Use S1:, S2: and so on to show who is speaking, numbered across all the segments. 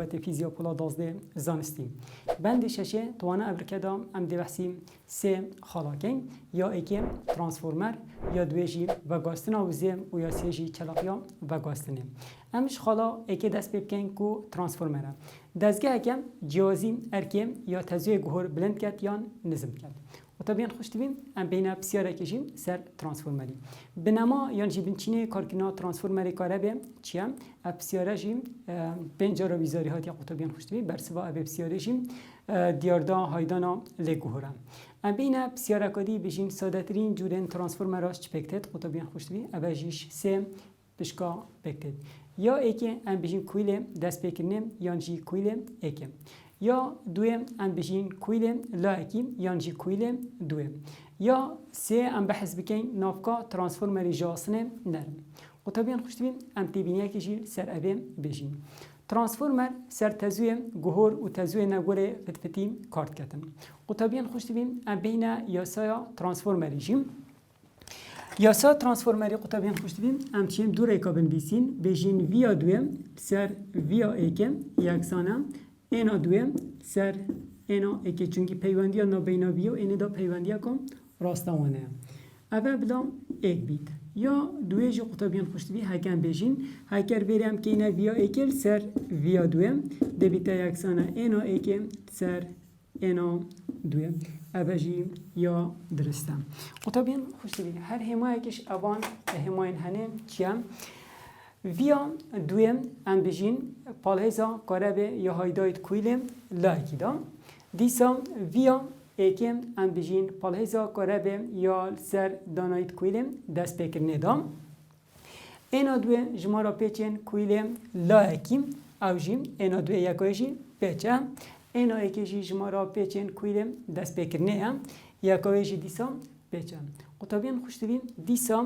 S1: رابط فیزیا پولا 12 زانستی بند ششه توانا ابرکدا ام دی بحثیم سه خالاکین یا اکی ترانسفورمر یا دویجی و گاستنا وزه و یا سیجی چلاقیا و گاستنه امش خالا اکی دست بکن کو ترانسفورمره دستگاه اکم جیازی ارکیم یا تزوی گهور بلند کرد یا نظم کرد و طبعا خوش تبین ام بین بسیاره کشیم سر ترانسفورمری بنما یان جیبن چینه کارکنا ترانسفورمری کاربه چیم بسیاره جیم پنجره ویزاری هاتی قطبیان خوش تبین برسوا اب بسیاره جیم دیاردا هایدانا لگوهرم ام بین بسیاره کدی بجیم ساده ترین جورن ترانسفورمراش چپکتت قطبیان خوش تبین ابجیش سه پشکا بکتت یا ایکه ام بجیم کویل دست بکنیم یان جی کویل ایکه یا دویم ام بجین کویل لاکی یان جی کویل دویم یا سه ام بحث بکن نافکا ترانسفورمری جاسنه نرم و طبعا خوش تبین ام تیبینیه کشی سر ابیم بجین ترانسفورمر سر تزوی گهور و تزوی نگوره فتفتیم کارت کتن و طبعا خوش تبین ام بین یاسایا ترانسفورمری جیم یاسا ترانسفورمری قطبیان خوش تبین ام چیم دو ریکا بنویسین بجین ویا دویم سر ویا ایکم یکسانه اینا دویم سر اینا اکی چونکی پیوندی نا بینا بیو اینه دا پیوندی کم راستوانه اول بلام ایک بیت یا دوی جو قطبیان خوش تبی هکن بجین هکر بریم که اینا ویا ایکل سر ویا دویم دبیتا یکسانه اینا ایکم سر اینا دویم اوجی یا درستم قطبیان خوش تبی هر همایی کش اوان هماین هنه چیم ویا دویم ام بجین پالهزا کاربه یا هایدایت کویلم لایکی دا دیسا ویا ایکم ام بجین پالهزا کاربه یا سر دانایت کویلم دست بکرنه دا اینا دوی جمارا پیچن کویلم لایکیم او جیم اینا دوی یکایشی پیچه اینا ایکیشی جمارا پیچن کویلم دست بکرنه یکایشی دیسا پیچه قطبیان خوشتبین دیسا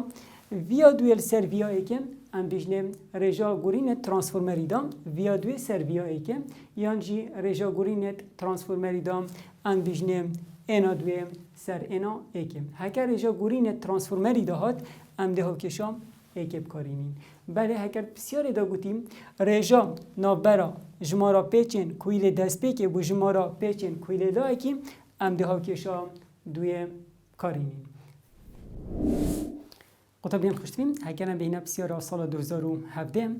S1: ویا دویل سر ویا ایکم ام بجنم رجا گورینت ترانسفورمری دام ویا دوی سر ویا ایکم یانجی رجا گورینت ترانسفورمری دام ام بجنم اینا دوی سر اینا ایکم هکر رجا گورینت ترانسفورمری دهات ام ده کشام ایکب کارینین بله هکر بسیار دا گوتیم رجا نابرا جمارا پیچن کویل دست پیکه بو جمارا پیچن کویل لایکیم ام ده کشام دوی کارینین قطبیان خوشتیم هکرن بین بسیار سال 2017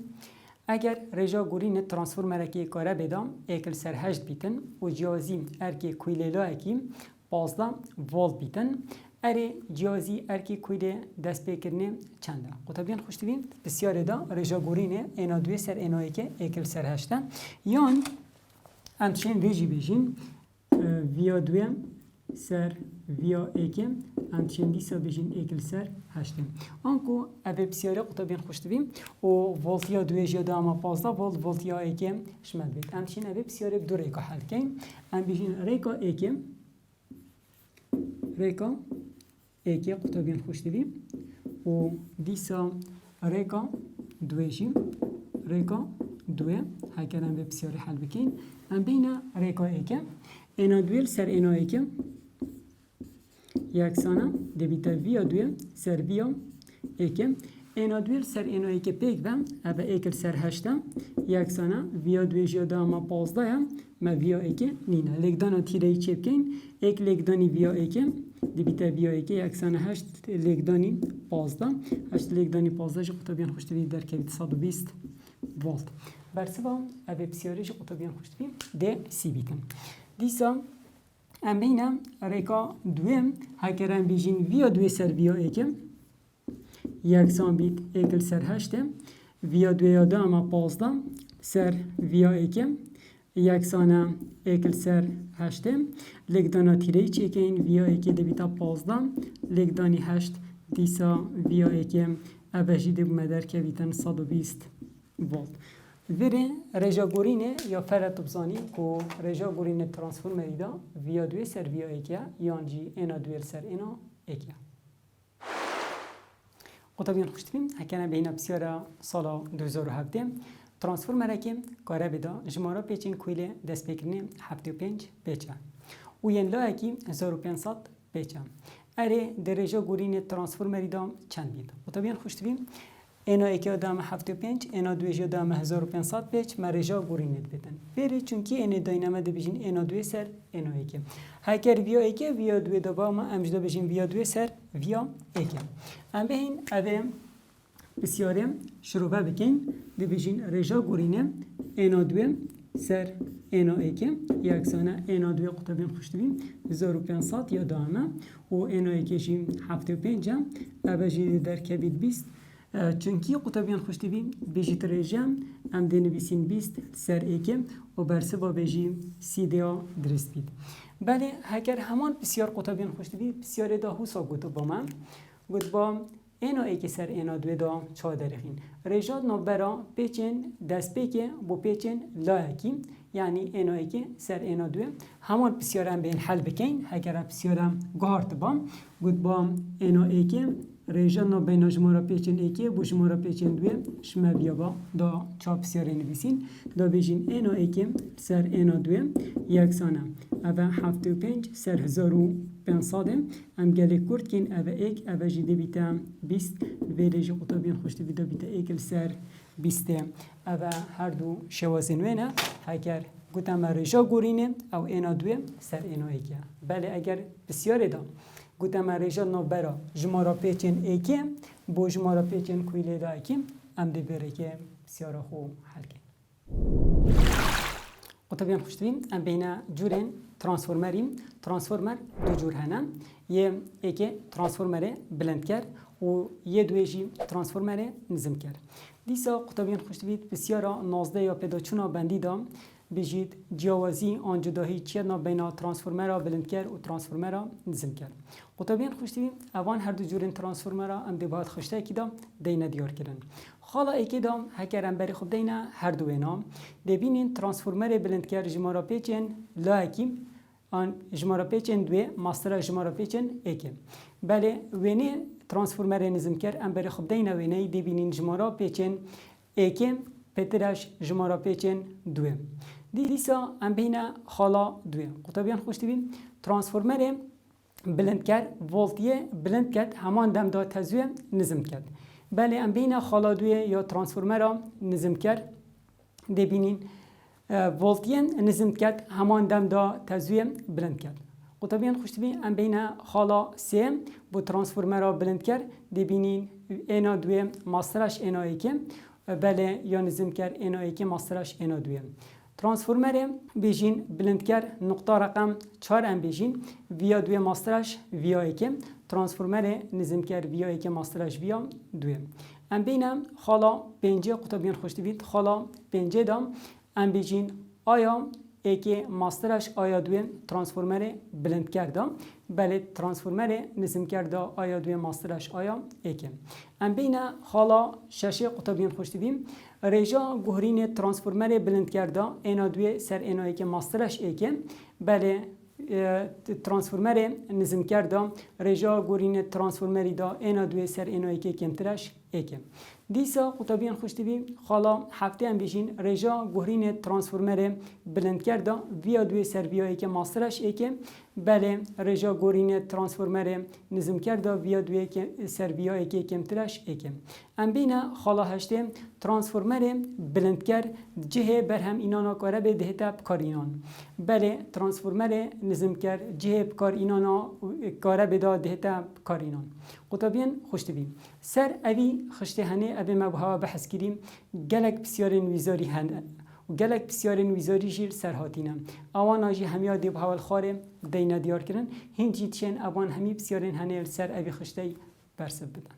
S1: اگر رجا گورین ترانسفورمرکی کاره بدام ایکل سر 8 بیتن و جیازی ارکی کویل اکی 15 ولت بیتن اره جیازی ارکی کویل دست بکرنه چنده قطبیان خوشتیم بسیار دا رجا گورین اینا دوی سر اینا ایکل سر 8 یان امچین ویجی بیجین ویا دویم سر ویا ایکم همچنین دیسا بجین ایکل سر هشتم آنکو اوه بسیاره قطبین خوشتبیم و ولتیا دویجیا دا اما 15 ولت ولتیا ایکم شمال بید همچنین اوه بسیاره دو ریکا حل کن هم بجین ریکا ایکم قطبین خوشتبیم و دیسا ریکا دویجیم ریکا دوی هکر هم بسیاره حل بکن هم بین ریکا ایکم اینا دویل سر اینا ایکم یکسانه دبیتا ویا دویم سر ویا ایکم اینا دویل سر اینا ایک پیک بم اوه ایکل سر هشتم یکسانه ویا دوی جدا ما 15 ما ویا ایک نینه لگدانا تیره ای چپ کن ایک لگدانی ویا ایکم دبیتا ویا ایک یکسانه هشت لگدانی 15 هشت لگدانی 15 جو قطبیان خوشتوی در کبیت 120 ولت برسوا اوه بسیاری جو قطبیان خوشتوی ده سی بیتن دیسا ام بینم ریکا دویم هکرم بیجین ویا دوی سر ویا ایکم یکسان بیت ایکل سر هشتم ویا دوی یادا اما 15 سر ویا ایکم یکسانه ایکل سر هشتم لگدانا تیره چیکین ویا ایکی دبیتا 15 لگدانی هشت دیسا ویا ایکم اوشی دب مدر که بیتن 120 ولت وره رجا گورینه یا فرات بزانی کو رجا گورینه ترانسفورمری دا ویا دوی سر ویا ایکیا یانجی اینا دویل سر اینا ایکیا قطبیان خوشتبیم هکنه بین بسیارا سالا 2017 ترانسفورمره که کاره بدا جمارا پیچین کویله دست بکرنه 75 پیچه و ین لا اکی 1500 پیچه اره در رجا گورینه ترانسفورمری دا چند بید قطبیان خوشتبیم اینا اکی دام 75 اینا دویجی دام 1500 پیچ مرجع گورینت بدن بری چونکی این داینامه ده بجین اینا دوی سر اینا اکی هکر ویا اکی ویا دوی دبا ما امجدا بجین ویا دوی سر ویا اکی ام بهین اوه بسیاره شروع بکن ده بجین رجا گورینه اینا دوی سر اینا اکی یکسانه اینا دوی قطبین خوشتبین 1500 یا دامه و اینا اکی جیم 75 اوه جی در کبید 20 چونکی قطبیان خوشتبین بیجی ترجم ام دی نویسین 20 سر ایکم و برسه با بیجی سی دیا درست بید بله هکر همان بسیار قطبیان خوشتبی بسیار دا حوصا گوتو با من گوت با اینا ایکی سر اینا دوی دا چا درخین رجاد نو برا پیچن دست پیکه بو پیچن لایکی یعنی اینا ایکی سر اینا دوی همان بسیار هم بین حل بکن هکر بسیار هم گارت با گوت با اینا ایکی رجال نو بین جمهورا پیچن ایکی بو جمهورا پیچن دوی شما بیا با دا چاپ سیاره نویسین دا بیجین اینا ایکی سر اینا دوی یکسانه اوه 75 سر 1500 ام گلی کرد کن اوه ایک اوه جیده بیتا 20 ویرجی قطبین خوشتی بیتا بیتا ایکل سر 20 اوه هر دو شوازن وینه هکر گوتم رجا گورینه او اینا دوی سر اینا ایکی بله اگر بسیاره دا گوتم رجال نو برا جمارا پیچن ایکی بو جمارا پیچن کویله دا ایکی ام دی بره که بسیارا خو حل کن قطبیان خوشتبیم ام بین جورین ترانسفورمریم ترانسفورمر دو جور هنم یه ایکی ترانسفورمر بلند کرد و یه دویجی ترانسفورمر نظم کرد دیسا قطبیان خوشتبید بسیارا نازده یا پیدا چونا بندی دام بجید جیاوازی آن جداهی چیدنا بین ترانسفورمر بلند کرد و ترانسفورمر نظم کرد قطبیان خوشتبیم اوان هر دو جورین ترانسفورمر ام دی باید خوشته کی دام دینه دیار کردن حالا ایکی دام هکرم بری خود دینه هر دو اینام دبینین ترانسفورمر بلند کرد جمارا پیچن لاکی آن جمارا پیچن دوی ماستر جمارا پیچن ایکی بله وینه ترانسفورمر نظم کرد ام بری خود دینه وینه دبینین جمارا پیچن ایکی پترش جمارا پیچن دوی دیسا ام بینه حالا دوی قطبیان خوشتبیم ترانسفورمر بلند کرد ولتیه بلند کرد همان دم دا تزوی نظم کرد بله ام بین خالا دوی یا ترانسفورمر نظم کرد دبینین ولتیه نظم کرد همان دم دا تزوی بلند کرد قطبیان خوشتبی ام بین خالا سه بو ترانسفورمر بلند کرد دبینین اینا دوی ماسترش اینا ایکی بله یا نظم کرد اینا ایکی ماسترش اینا دوی ترانسفورمر بیجین بلند کرد نقطه رقم 4 ام بیجین ویا دوی ماسترش ویا ایکم ترانسفورمر نظم کرد ویا ایکم ماسترش ویا دوی ام بینم خالا 5 قطبیان خوشتبید خالا 5 دام ام بیجین آیا ایکی ماسترش آیا دوی ترانسفورمر بلند کردم بله ترانسفورمر نظم کرده آیا دوی ماسترش آیا ایکم ام بینه خالا 6 قطبیان خوشتبیم رجا گهرین ترانسفورمر بلند کرده اینا دوی سر اینا ایک ماسترش ایکم بله ترانسفورمر نظم کرده رجا گهرین ترانسفورمری دا اینا دوی سر اینا ایک کمترش ایکم دیسا قطبیان خوشتبی خالا هفته هم بیشین رجا گهرین ترانسفورمر بلند کرده ویا دوی سر ویا ایک ماسترش ایکم بله رجا گهرین ترانسفورمر نظم کرده ویا دوی سر ویا ایک کمترش ایکم ام بینه خالا هشته ترانسفورمر بلند کرد جهه برهم اینانا کاره به دهتا بکار اینان بله ترانسفورمر نظم کرد جهه بکار اینانا کاره به دهتا بکار اینان قطبیان خوشتبیم سر اوی خشته هنه اوی مبها بحث کریم گلک بسیارین ویزاری هنه و گلک بسیارین ویزاری جیر سرهاتینم اوان آجی همیا دیب حوال خاره دینا دیار کرن هنجی تشین اوان همی بسیارین هنه سر اوی خشته برسب بدن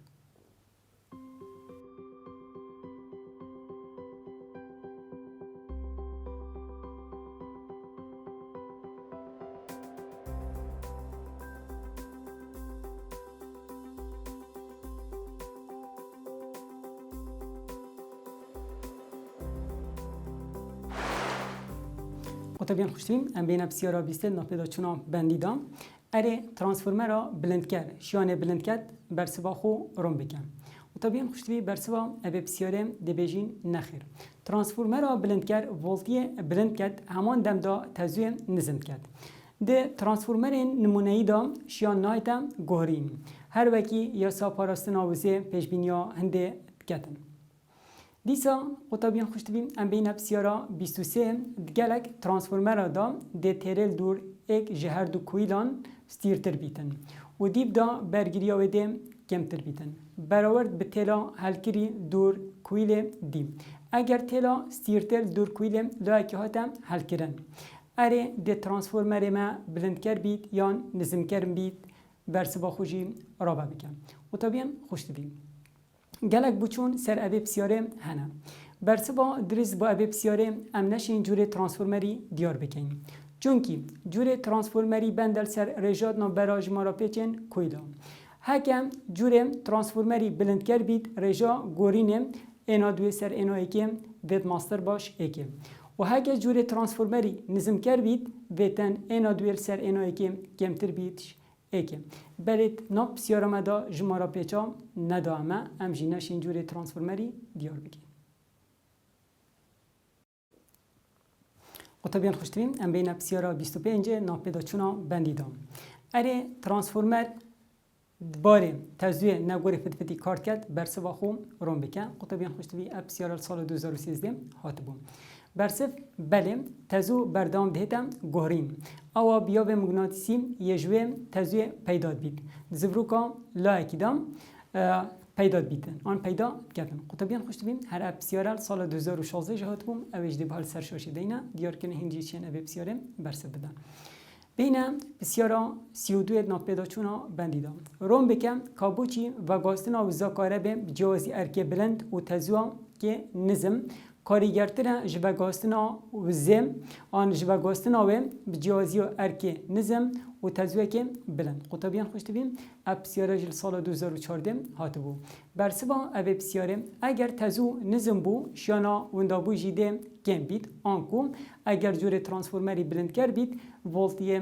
S1: قطبیان خوشتیم ام بین بسیارا بیسته ناپیدا چونا بندیدم اره ترانسفورمر را بلند کرد شیانه بلند کرد برسوا خو روم بکن قطبیان خوشتیم برسوا اوه بسیاره دبیجین نخیر ترانسفورمر را بلند کرد ولتیه بلند کرد همان دم دا تزوی نظم کرد ده ترانسفورمر نمونه‌ای دا شیان نایتا گهرین هر وکی یا سا پاراستنا وزه پیشبینیا هنده بکتن. دیسا قطبیان خوشت بیم ام بین بسیارا 23 گلک ترانسفورمر دا ده تیرل دور ایک جهر دو کویلان ستیرتر بیتن و دیب دا برگیری و ده کمتر بیتن. براورد به تلا هلکری دور کویل دیم. اگر تلا ستیرتر دور کویل لایکی هاتا هلکرن. اره ده ترانسفورمر ما بلند کر بید یا نظم کر بید برسبا خوشی رابع بکن. قطبیان خوشت بیم. گلک بچون سر ابی بسیاره هنه. برسبا درست با ابی بسیاره ام نشین جور ترانسفورمری دیار بکنیم. چونکی جور ترانسفورمری بندل سر رجاد نا براج مارا پیچن کویدا. هکم جور ترانسفورمری بلند کر بید رجا گورینه اینا دوی سر اینا ایکیم وید ماستر باش ایکیم. و هکه جور ترانسفورمری نظم کر بید ویتن اینا دوی سر اینا ایکیم کمتر بیدش ایکیم. بلید ناب بسیاره مدا جمارا پیچا ندامه ام جینش اینجور ترانسفورمری دیار بگیم. قطبیان خوشتویم ام بین بسیاره 25 ناپیدا چونا بندیدم. اره ترانسفورمر باره تزوی نگوری فتفتی کارت کرد برسوا خو روم بکن. قطبیان خوشتوی بسیاره سال 2013 هات بوم. برسف بله تزو بردام دهتم گهرین. اوا بیا به مغناطیسی یه جوه تزوی پیداد بید. زبروکا لایکی دام پیداد بیدن. آن پیدا کردن. قطبیان خوشت بیم هر بسیاره سال 2016 جهات بوم. اوج دی بحال سرشاشی دینا دیار کنه هنجی چین اب بسیاره برسف بدن. بینه بسیاره 32 ناپیدا چونا بندیدم. روم بکم کابوچی و گاستنا و زاکاره به جوازی ارکی بلند و تزوام که نظم کاریگرتره جوگاستنا و زم آن جوگاستنا و بجوازی و ارکی نظم و تزویه که بلند. قطبیان خوشت بیم بسیاره جل سال 2014 هات بو. برسبا اب بسیاره اگر تزو نظم بو شانا وندابو جیده کم بید آنکو اگر جور ترانسفورمری بلند کر بید ولتی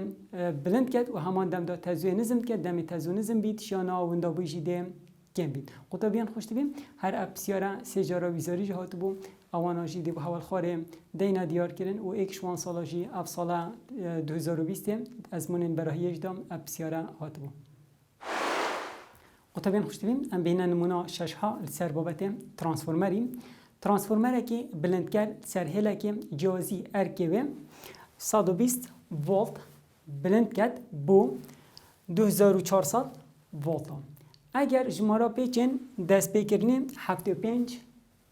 S1: بلند کرد و همان دم دا تزویه نظم کرد دم تزو نظم بید شانا وندابو جیده کم بید. قطبیان خوشت بیم هر بسیاره سجارا ویزاری جهات بو اواناجی دی حوال خاره دینا دیار کردن و یک شوان سالاجی اف سال 2020 از منن براهیج دام بسیاره هات بو. قطبیان خوشتیم ام بین نمونه ششها سر بابت ترانسفورمری که بلند کرد سر هلا که جوازی ارکی و 120 ولت بلند کرد بو 2400 ولت. اگر جمارا پیچن دست بکرنیم 75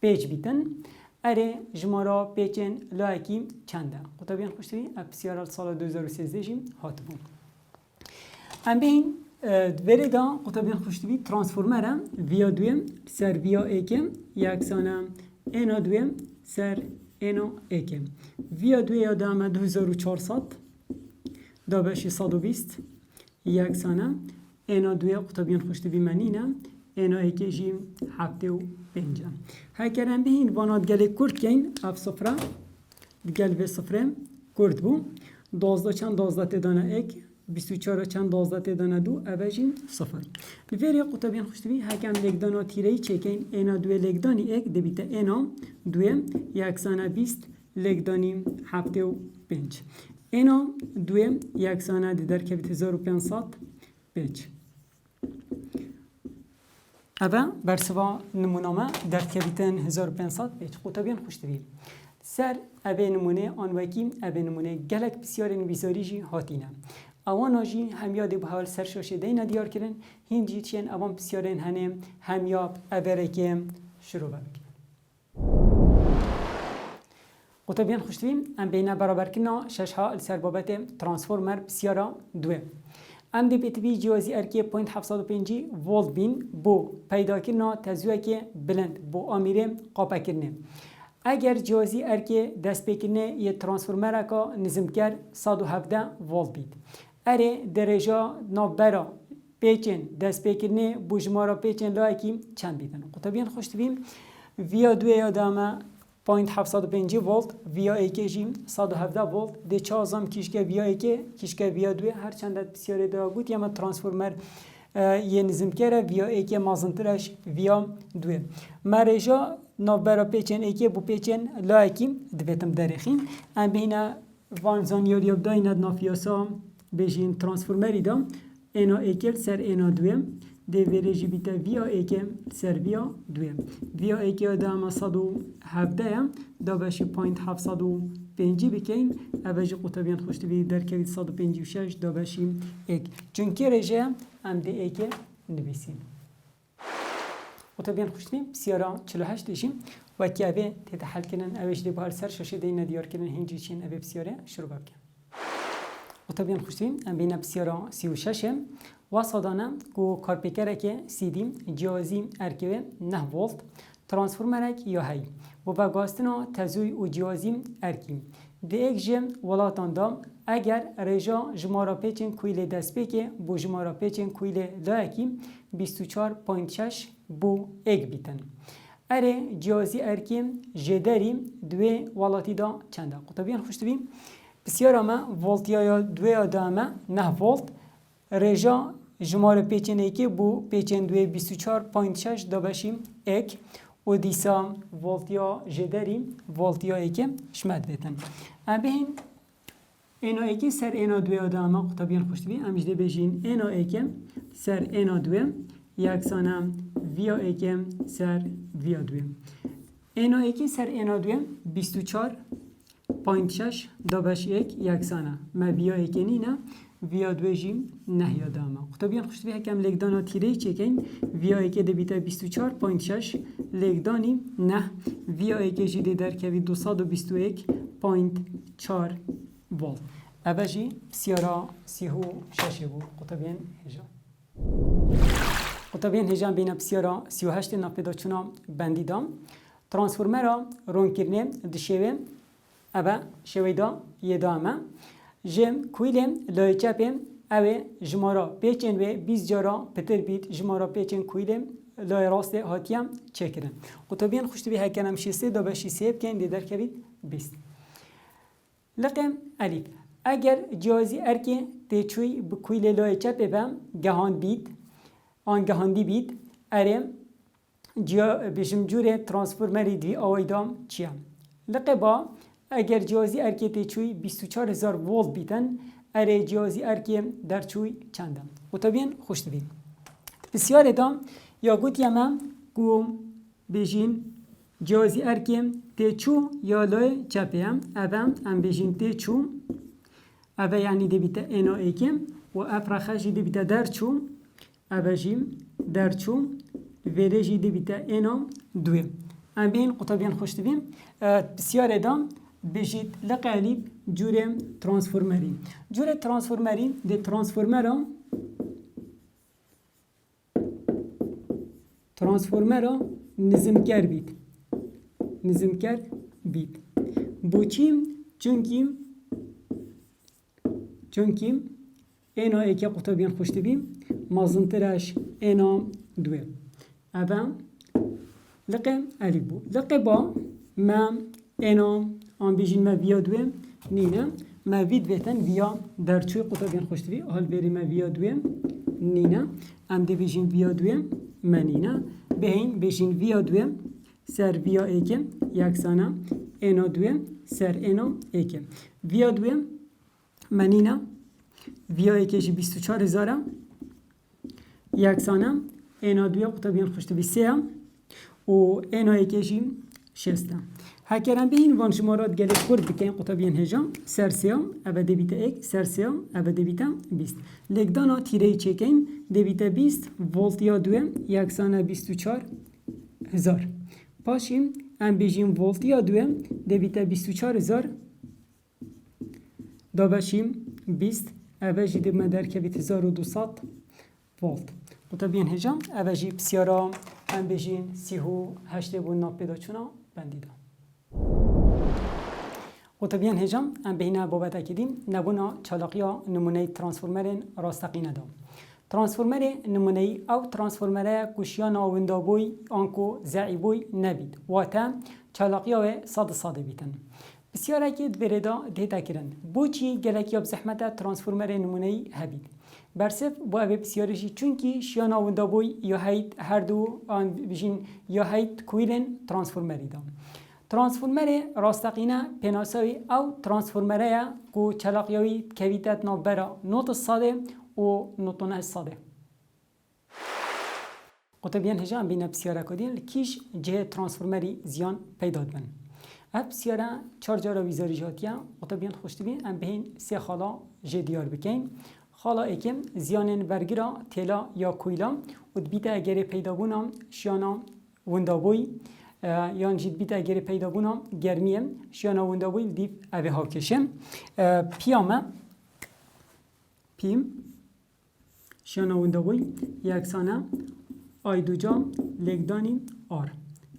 S1: پیچ بیتن اره جمارا پیچن لایکی چنده. قطبیان خوشتوی بسیار سال 2013 جیم هات بون. ام بین دوره دا قطبیان خوشتوی ترانسفورمره ویا دویم سر ویا ایکم یکسانه اینا دویم سر اینا ایکم ویا دوی آدم 2400 دا بشی 120 یکسانه اینا دوی قطبیان خوشتوی منینه اینا ایکی جیم 75. هکرم بهین وانات گلی کرد کن اف صفره گل و صفره کرد بو 12 چند 12 تدانه ایک 24 چند 12 تدانه دو اوجین صفر. ویری قطبیان خوشتوی هکم لگدانا تیرهی چکین اینا دوی لگدانی ایک دبیت اینا دوی یکسانه 20 لگدانی 75. اینا دوی یکسانه در کبیت 1500 پیچ. اوه برسوا نمونامه در کبیتن 1500 پیچ. قطبیان خوشتوی سر اوه نمونه آنوکی اوه نمونه گلک بسیار نویزاری جی هاتینه. اوان آجی همیاد به حال سرشاشه دینا دیار کردن هنجی چین اوان بسیار هنه همیاب اوه که شروع بکنن. قطبیان خوشتویم ام بینه برابر کنا ششها سر بابت ترانسفورمر بسیارا دوه. ام دی پی جوازی ارکی 0.75 ولت بین بو پیدا کردن تزویه که بلند بو آمیره قاپه کردن. اگر جوازی ارکی دست بکنه یه ترانسفورمر که نظم کرد 117 ولت بید. اره درجه نابرا پیچن دست بکنه بو جمارا پیچن لایکی چند بیدن. قطبیان خوشتویم ویا دوی آدامه 0.75 ولت ویا ایکی جیم 117 ولت ده چازم کشکه ویا ایکی کشکه ویا دوی هر چندت بسیاری داغوت یا ما ترانسفورمر یه نظم کرده ویا ایکی مازنترش ویا دوی مرجا نوبرا پیچن ایکی بو پیچن لایکی دویتم درخیم ام بینه وانزان یاریاب دایند نافیاسا بجین ترانسفورمری دام اینا ایکل سر اینا دویم دی ویریجی بیتا ویا ایک سر ویا دویم ویا ایک دا اما 117 دا باشی 0.705 بکن اوجی قطبیان خوشتوی در کوید 156 دا باشی ایک چونکه رجه ام دی ایک نویسیم قطبیان خوشتوی بسیارا 48 دیشیم و که اوه تحل کنن اوش دی بار سر شاشه دی ندیار کنن هنجی چین اوه بسیاره شروع بکن قطبیان خوشتوی ام بین بسیارا 36 و صدانه کو کارپیکره که سیدیم جیازی ارکیوه 9 ولت ترانسفورمرک یا هی و با گاستنا تزوی و جیازی ارکیم دی ایک جم ولاتان دام اگر رجا جمارا پیچن کویل دست بکه بو جمارا پیچن کویل لایکی 24.6 بو ایک بیتن اره جیازی ارکیم جدری دوی ولاتی دا چنده قطبیان خوشتوی بسیار اما ولتیا دوی آدامه 9 ولت رجا جماره پیچنه که بو پیچن دوی 24.6 دا باشیم ایک و دیسا ولتیا جدری ولتیا ایکه شمد بیتن بهین اینا ایکه سر اینا دوی آدامه قطبیان خوشتوی امجده بجین اینا ایکه سر اینا دوی یکسانه ویا ایکه سر ویا دوی اینا ایکه سر اینا دوی 24.6 دا باش ایک یکسانه ما ویا ایکه نینه ویا دویجیم نه یادامه خطابیان خوشتوی هکم لگدانا تیره چکین ویا ایکه ده بیتا 24.6 لگدانی نه ویا ایکه جیده در کوی 221.4 ولت اوه جی بسیارا 36 بو خطابیان هجا قطبیان هجان بین بسیارا 38 ناپیدا چونا بندی دام ترانسفورمرا رون کرنه دشوه اوه شوه دا یه دامه جم کویلم لای چپم اوه جمارا پیچن و 20 جارا پتر بیت جمارا پیچن کویلم لای راست هاتیم چکرن قطبیان خوشتوی هکنم شیسته دا بشی سیب کن دی در کوید 20 لقم الف اگر جازی ارکی تیچوی بکویل لای چپ بم گهان بیت آن گهاندی بیت ارم بجم جور ترانسفورمری دی آویدام چیم لقبا اگر جیازی ارکی تیچوی 24000 ولت بیتن اره جیازی ارکی در چوی چندم و طبیعا خوش بیم بسیار دام یا گوت یمم گوم بجین جیازی ارکی تیچو یا لای چپیم اوام ام بجین تیچو اوه یعنی دی بیتا اینا ایکم و افرخشی دی بیتا در چو اوه جیم در چو ویره جی دی بیتا اینا دویم ام بین قطبیان خوش بیم بسیار دام بجید لقالیب جور ترانسفورمری جور ترانسفورمری ده ترانسفورمرا نظمکر بید بوچیم چونکیم اینا ایک قطبیان خوشت بیم مازنترش اینا دوه اوه لقم علی بو لقبا ما اینا آن بیشین ما ویا دویم نینه ما وید ویتن ویا در چوی قطبیان خوشتوی حال بری ما ویا دویم نینه ام دی بیشین ویا دویم ما نینه بهین بیشین ویا دویم سر ویا ایکم یکسانه اینا دویم سر اینا ایکم ویا دویم ما نینه ویا ایکشی 24000 یکسانه اینا دویم قطبیان خوشتوی 3 و اینا ایکشی 6 هکرم به این وان شمارات گله خورد بکن قطبیان هجام سر سیام اوه دیبیتا ایک سر سیام اوه دیبیتا 20 لگدانا تیره چکین دیبیتا 20 ولتیا دویم یکسانه 24000 پاشیم ام بیجیم ولتیا دویم دیبیتا 24000 دا باشیم 20 اوه جی دیب مدر که بیت 1200 ولت قطبیان هجام اوه جی بسیارا ام بیجین 38 بون ناپیدا چونا بندیدا قطبیان هجام ام بهینه بابت اکیدیم نبونا چالاقیا نمونه ترانسفورمرین راستقینه دام ترانسفورمر نمونه او ترانسفورمر کشیان آوندا بوی آنکو زعی بوی نبید واتا چالاقیا و صد بیتن بسیار اکید بردا دیتا کرن بوچی گلکی اب زحمت ترانسفورمر نمونه هبید برسف با اوه بسیارشی چونکی شیان آوندا بوی یا هید هر دو آن بجین یا هید کویرن ترانسفورمری دام ترانسفورمر راستقینه پناساوی او ترانسفورمره کو چلاقیاوی کویتت نابرا نوت الصاده و نوتونه الصاده قطع بیان هجا ام بین بسیاره کدین کیش جه ترانسفورمری زیان پیدا بن. اب بسیاره چهار جارا ویزاری جاتیه قطع بیان خوشتی بین ام بین سه خالا جه دیار بکن. خالا اکم زیانن ورگیرا تلا یا کویلا و بیت اگر پیدا بونم شیانا وندابوی یان جید بیت اگر پیدا بونم گرمیم شیانا وندابوی دیف اوه ها کشم پیامه پیم شیانا وندابوی یکسانه آی دو جا لگدانی آر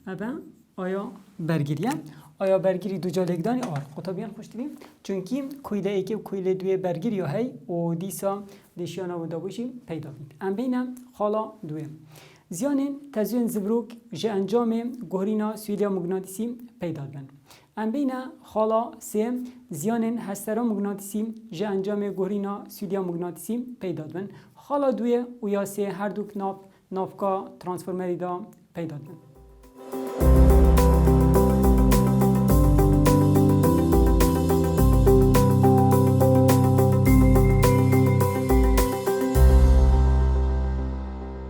S1: اوه آیا برگیریه آیا برگیری دو جا لگدانی آر قطبیان خوش دیدیم چونکی کویله ایکی و کویله دوی برگیری هی و دیسا دیشیانا و دابوشی پیدا بید ام بینم خالا دوی زیانین تزوین زبروک جه انجام گهرینا سویلیا مگناطیسی پیدا بند ام بینه خالا سه زیانین هسترا مگناطیسی جه انجام گهرینا سویلیا مگناطیسی پیدا بند خالا دوی و یا سه هر دوک نافکا ترانسفورمری دا پیدا بند